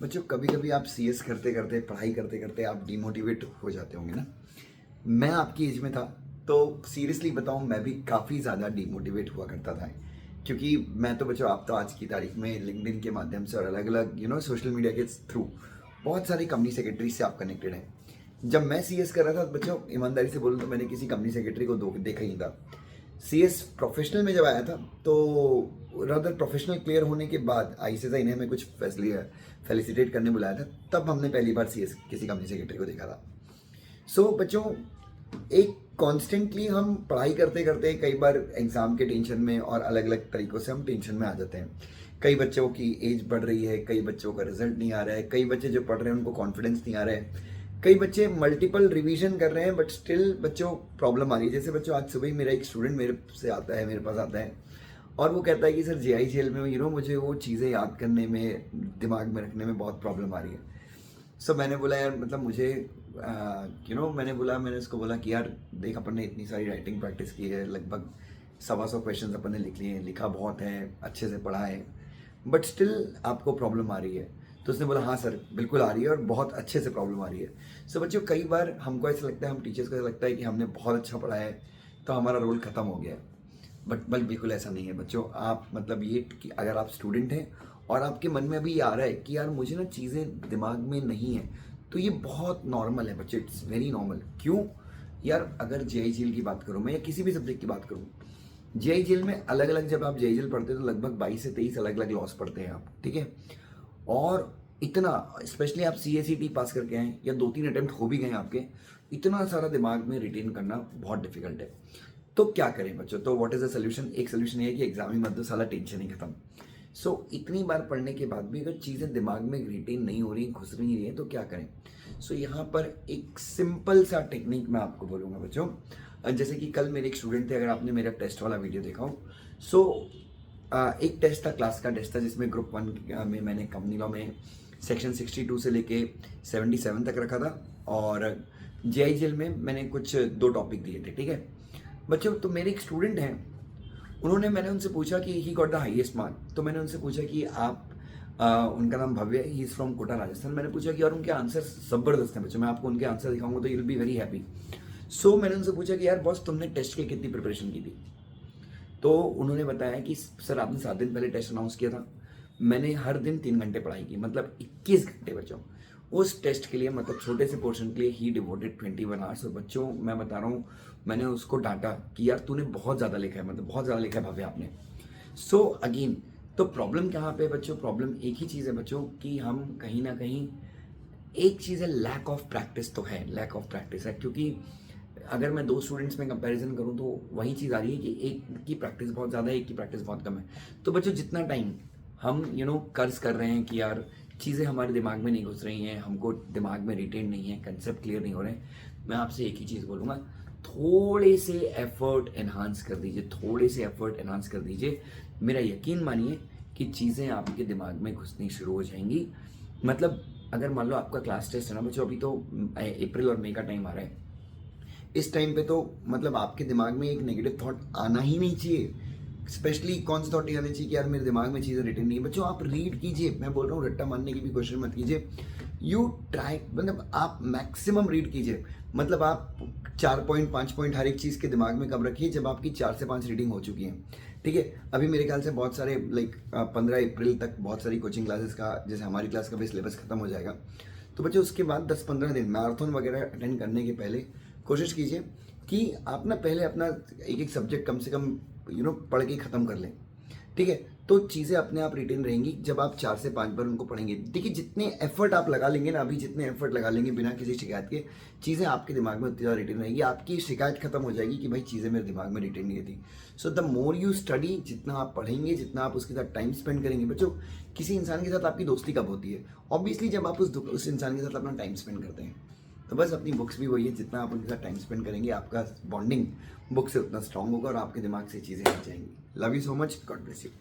बच्चों कभी कभी आप सीएस करते करते पढ़ाई करते करते आप डिमोटिवेट हो जाते होंगे ना। मैं आपकी एज में था तो सीरियसली बताऊं मैं भी काफ़ी ज़्यादा डिमोटिवेट हुआ करता था। क्योंकि मैं तो बच्चों आप तो आज की तारीख में लिंक्डइन के माध्यम से और अलग अलग सोशल मीडिया के थ्रू बहुत सारी कंपनी सेक्रेटरी से आप कनेक्टेड हैं। जब मैं सीएस कर रहा था तो बच्चों ईमानदारी से बोलूँ तो मैंने किसी कंपनी सेक्रेटरी को देखा ही नहीं था। सीएस प्रोफेशनल में जब आया था तो रादर प्रोफेशनल क्लियर होने के बाद आईसीएसआई ने हमें कुछ फेलिसिटेट करने बुलाया था, तब हमने पहली बार सीएस किसी कंपनी सेक्रेटरी को देखा था। बच्चों एक कॉन्स्टेंटली हम पढ़ाई करते करते कई बार एग्जाम के टेंशन में और अलग अलग तरीकों से हम टेंशन में आ जाते हैं। कई बच्चों की एज बढ़ रही है, कई बच्चों का रिजल्ट नहीं आ रहा है, कई बच्चे जो पढ़ रहे हैं उनको कॉन्फिडेंस नहीं आ रहा है, कई बच्चे मल्टीपल रिवीजन कर रहे हैं बट स्टिल बच्चों प्रॉब्लम आ रही है। जैसे बच्चों आज सुबह ही मेरा एक स्टूडेंट मेरे पास आता है और वो कहता है कि सर जेआईजीएल में मुझे वो चीज़ें याद करने में, दिमाग में रखने में बहुत प्रॉब्लम आ रही है। मैंने बोला यार मतलब मुझे मैंने उसको बोला कि यार देख, अपन ने इतनी सारी राइटिंग प्रैक्टिस की है, लगभग 125 क्वेश्चन अपन ने लिख लिए हैं, लिखा बहुत है, अच्छे से पढ़ा है, बट स्टिल आपको प्रॉब्लम आ रही है। तो उसने बोला हाँ सर बिल्कुल आ रही है और बहुत अच्छे से प्रॉब्लम आ रही है। बच्चों कई बार हमको ऐसा लगता है, हम टीचर्स को ऐसा लगता है कि हमने बहुत अच्छा पढ़ाया है तो हमारा रोल ख़त्म हो गया है, बट बिल्कुल ऐसा नहीं है बच्चों। आप मतलब ये कि अगर आप स्टूडेंट हैं और आपके मन में अभी ये आ रहा है कि यार मुझे ना चीज़ें दिमाग में नहीं है, तो ये बहुत नॉर्मल है बच्चे, इट्स वेरी नॉर्मल। क्यों यार, अगर जेआईजीएल की बात करूँ मैं या किसी भी सब्जेक्ट की बात करूँ, जेआईजीएल में अलग अलग, जब आप जेआईजीएल पढ़ते हैं तो लगभग 22 से 23 अलग अलग लॉस पढ़ते हैं आप, ठीक है। और इतना, स्पेशली आप सीएसईटी पास करके आए या 2-3 अटेम्प्ट हो भी गए आपके, इतना सारा दिमाग में रिटेन करना बहुत डिफिकल्ट है। तो क्या करें बच्चों, तो व्हाट इज द सोल्यूशन? एक सोल्यूशन ये है कि एग्जाम ही मत दो, साला टेंशन ही खत्म। इतनी बार पढ़ने के बाद भी अगर चीज़ें दिमाग में रिटेन नहीं हो रही, घुस नहीं रही है, तो क्या करें? यहाँ पर एक सिंपल सा टेक्निक मैं आपको बोलूँगा बच्चों। जैसे कि कल मेरे एक स्टूडेंट थे, अगर आपने मेरा टेस्ट वाला वीडियो देखा हो, एक टेस्ट था, क्लास का टेस्ट था, जिसमें ग्रुप 1 में मैंने कंपनी लॉ में सेक्शन 62 से लेके 77 तक रखा था और जेआईजीएल में मैंने कुछ 2 टॉपिक दिए थे, ठीक है बच्चों। तो मेरे एक स्टूडेंट हैं, मैंने उनसे पूछा कि he got the highest mark. तो मैंने उनसे पूछा कि आप उनका नाम भव्य है, he is from Kota Rajasthan. मैंने पूछा कि और उनके आंसर ज़बरदस्त हैं बच्चों, मैं आपको उनके आंसर दिखाऊंगा तो you will be very happy. मैंने उनसे पूछा कि यार बॉस तुमने टेस्ट की कितनी प्रिपरेशन की थी? तो उन्होंने बताया कि सर आपने 7 दिन पहले टेस्ट अनाउंस किया था, मैंने हर दिन 3 घंटे पढ़ाई की, मतलब 21 घंटे बच्चों उस टेस्ट के लिए, मतलब छोटे से पोर्शन के लिए ही डिवोटेड 21 आवर्स। और बच्चों मैं बता रहा हूँ, मैंने उसको डांटा कि यार तूने बहुत ज़्यादा लिखा है, मतलब बहुत ज़्यादा लिखा है भव्य आपने। अगेन, तो प्रॉब्लम कहाँ पे है बच्चों? प्रॉब्लम एक ही चीज़ है बच्चों कि हम कहीं ना कहीं, एक चीज़ है लैक ऑफ प्रैक्टिस, तो है लैक ऑफ प्रैक्टिस है। क्योंकि अगर मैं 2 स्टूडेंट्स में कंपैरिजन करूं तो वही चीज़ आ रही है कि एक की प्रैक्टिस बहुत ज़्यादा है, एक की प्रैक्टिस बहुत कम है। तो बच्चों जितना टाइम हम कर्ज कर रहे हैं कि यार चीज़ें हमारे दिमाग में नहीं घुस रही हैं, हमको दिमाग में रिटेन नहीं है, कंसेप्ट क्लियर नहीं हो रहे हैं, मैं आपसे एक ही चीज़ बोलूँगा, थोड़े से एफर्ट एनहांस कर दीजिए, थोड़े से एफर्ट एनहांस कर दीजिए। मेरा यकीन मानिए कि चीज़ें आपके दिमाग में घुसनी शुरू हो जाएंगी। मतलब अगर मान लो आपका क्लास टेस्ट है ना बच्चों, अभी तो अप्रैल और मई का टाइम आ रहा है, इस टाइम पे तो मतलब आपके दिमाग में एक नेगेटिव थॉट आना ही नहीं चाहिए। स्पेशली कौन सा थॉट नहीं आना चाहिए कि यार मेरे दिमाग में चीज़ें रिटर्न नहीं है। बच्चों आप रीड कीजिए, मैं बोल रहा हूँ रट्टा मारने की भी कोशिश मत कीजिए। यू ट्राई, मतलब आप मैक्सिमम रीड कीजिए। मतलब आप 4 पॉइंट 5 पॉइंट हर एक चीज़ के दिमाग में कब रखिए जब आपकी 4 से 5 रीडिंग हो चुकी है, ठीक है। अभी मेरे ख्याल से बहुत सारे 15 अप्रैल तक बहुत सारी कोचिंग क्लासेस का, जैसे हमारी क्लास का भी सिलेबस खत्म हो जाएगा। तो बच्चों उसके बाद 10-15 दिन मैराथन वगैरह अटेंड करने के पहले कोशिश कीजिए कि आप ना पहले अपना एक एक सब्जेक्ट कम से कम पढ़ के ख़त्म कर लें, ठीक है। तो चीज़ें अपने आप रिटेन रहेंगी जब आप 4 से 5 बार उनको पढ़ेंगे। देखिए जितने एफर्ट आप लगा लेंगे ना, अभी जितने एफर्ट लगा लेंगे बिना किसी शिकायत के, चीज़ें आपके दिमाग में उतनी ज़्यादा रिटेन रहेगी, आपकी शिकायत खत्म हो जाएगी कि भाई चीज़ें मेरे दिमाग में रिटेन नहीं थी। द मोर यू स्टडी, जितना आप पढ़ेंगे, जितना आप उसके साथ टाइम स्पेंड करेंगे। बच्चों किसी इंसान के साथ आपकी दोस्ती कब होती है? ऑब्वियसली जब आप उस इंसान के साथ अपना टाइम स्पेंड करते हैं। तो बस अपनी बुक्स भी वही है, जितना आप उनके साथ टाइम स्पेंड करेंगे आपका बॉन्डिंग बुक से उतना स्ट्रांग होगा और आपके दिमाग से चीज़ें हट जाएंगी। Love you so much, God bless you.